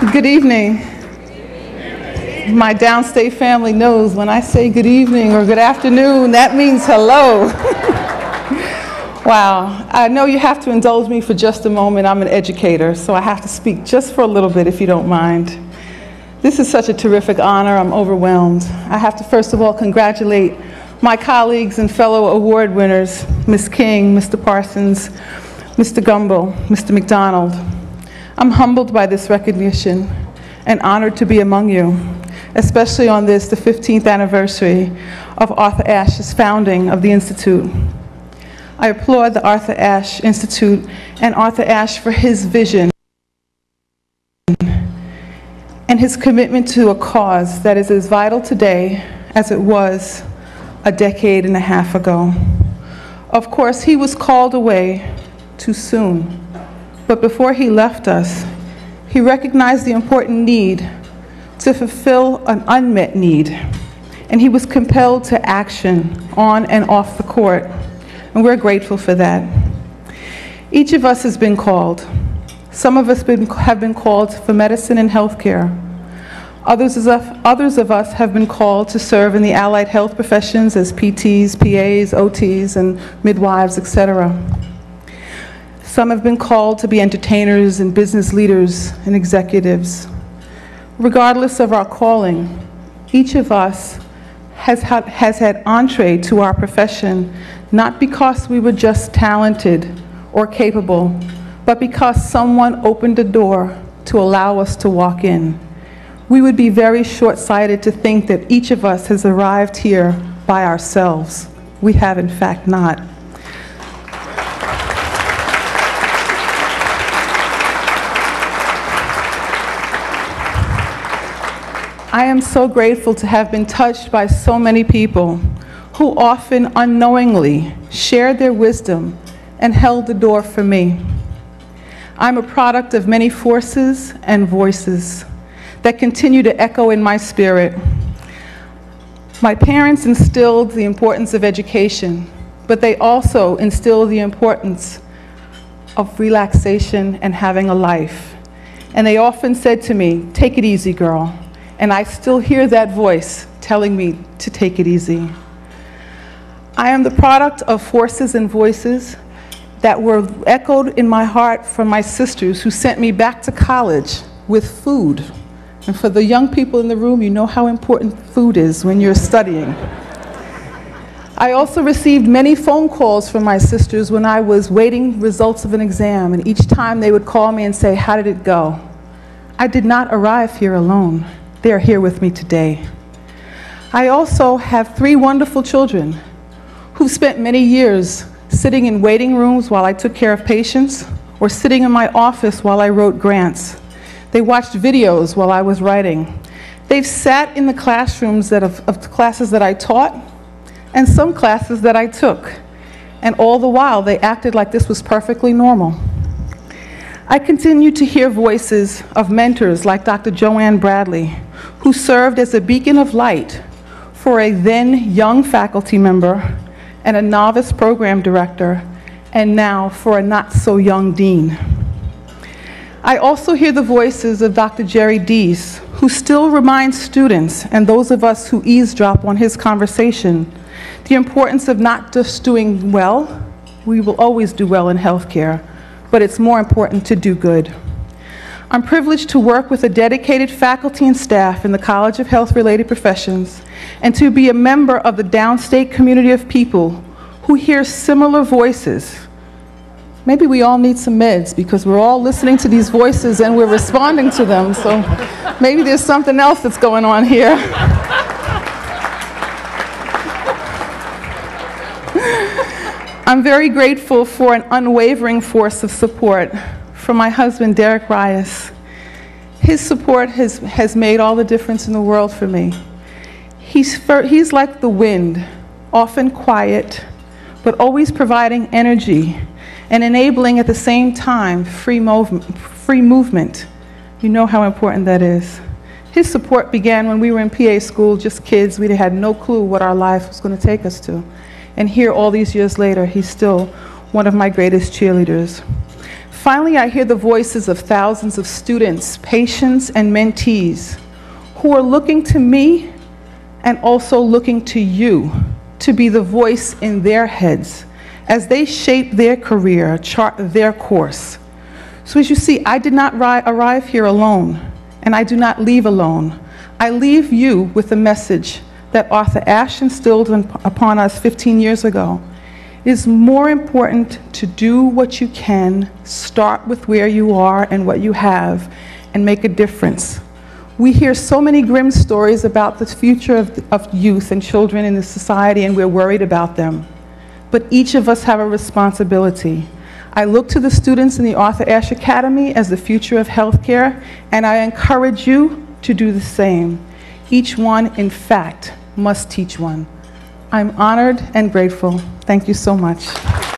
Good evening. My downstate family knows when I say good evening or good afternoon, that means hello. Wow. I know you have to indulge me for just a moment. I'm an educator, so I have to speak just for a little bit, if you don't mind. This is such a terrific honor. I'm overwhelmed. I have to first of all congratulate my colleagues and fellow award winners, Ms. King, Mr. Parsons, Mr. Gumble, Mr. McDonald. I'm humbled by this recognition and honored to be among you, especially on this, the 15th anniversary of Arthur Ashe's founding of the Institute. I applaud the Arthur Ashe Institute and Arthur Ashe for his vision and his commitment to a cause that is as vital today as it was a decade and a half ago. Of course, he was called away too soon. But before he left us, he recognized the important need to fulfill an unmet need, and he was compelled to action on and off the court, and we're grateful for that. Each of us has been called. Some of us have been called for medicine and healthcare. Others of us have been called to serve in the allied health professions as PTs, PAs, OTs, and midwives, etc. Some have been called to be entertainers and business leaders and executives. Regardless of our calling, each of us has had entree to our profession, not because we were just talented or capable, but because someone opened a door to allow us to walk in. We would be very short-sighted to think that each of us has arrived here by ourselves. We have, in fact, not. I am so grateful to have been touched by so many people who often unknowingly shared their wisdom and held the door for me. I'm a product of many forces and voices that continue to echo in my spirit. My parents instilled the importance of education, but they also instilled the importance of relaxation and having a life. And they often said to me, "Take it easy, girl." And I still hear that voice telling me to take it easy. I am the product of forces and voices that were echoed in my heart from my sisters who sent me back to college with food. And for the young people in the room, you know how important food is when you're studying. I also received many phone calls from my sisters when I was waiting results of an exam, and each time they would call me and say, "How did it go?" I did not arrive here alone. They are here with me today. I also have 3 wonderful children who spent many years sitting in waiting rooms while I took care of patients, or sitting in my office while I wrote grants. They watched videos while I was writing. They've sat in the classrooms of classes that I taught and some classes that I took. And all the while, they acted like this was perfectly normal. I continue to hear voices of mentors like Dr. Joanne Bradley, who served as a beacon of light for a then young faculty member and a novice program director, and now for a not so young dean. I also hear the voices of Dr. Jerry Deese, who still reminds students and those of us who eavesdrop on his conversation the importance of not just doing well. We will always do well in healthcare, but it's more important to do good. I'm privileged to work with a dedicated faculty and staff in the College of Health-Related Professions and to be a member of the downstate community of people who hear similar voices. Maybe we all need some meds because we're all listening to these voices and we're responding to them, so maybe there's something else that's going on here. I'm very grateful for an unwavering force of support from my husband, Morton-Rias. His support has made all the difference in the world for me. He's like the wind, often quiet, but always providing energy and enabling at the same time free movement. You know how important that is. His support began when we were in PA school, just kids. We had no clue what our life was going to take us to. And here, all these years later, he's still one of my greatest cheerleaders. Finally, I hear the voices of thousands of students, patients, and mentees who are looking to me and also looking to you to be the voice in their heads as they shape their career, chart their course. So as you see, I did not arrive here alone, and I do not leave alone. I leave you with a message that Arthur Ashe instilled upon us 15 years ago. It is more important to do what you can, start with where you are and what you have, and make a difference. We hear so many grim stories about the future of youth and children in this society, and we're worried about them. But each of us have a responsibility. I look to the students in the Arthur Ashe Academy as the future of healthcare, and I encourage you to do the same. Each one, in fact, must teach one. I'm honored and grateful. Thank you so much.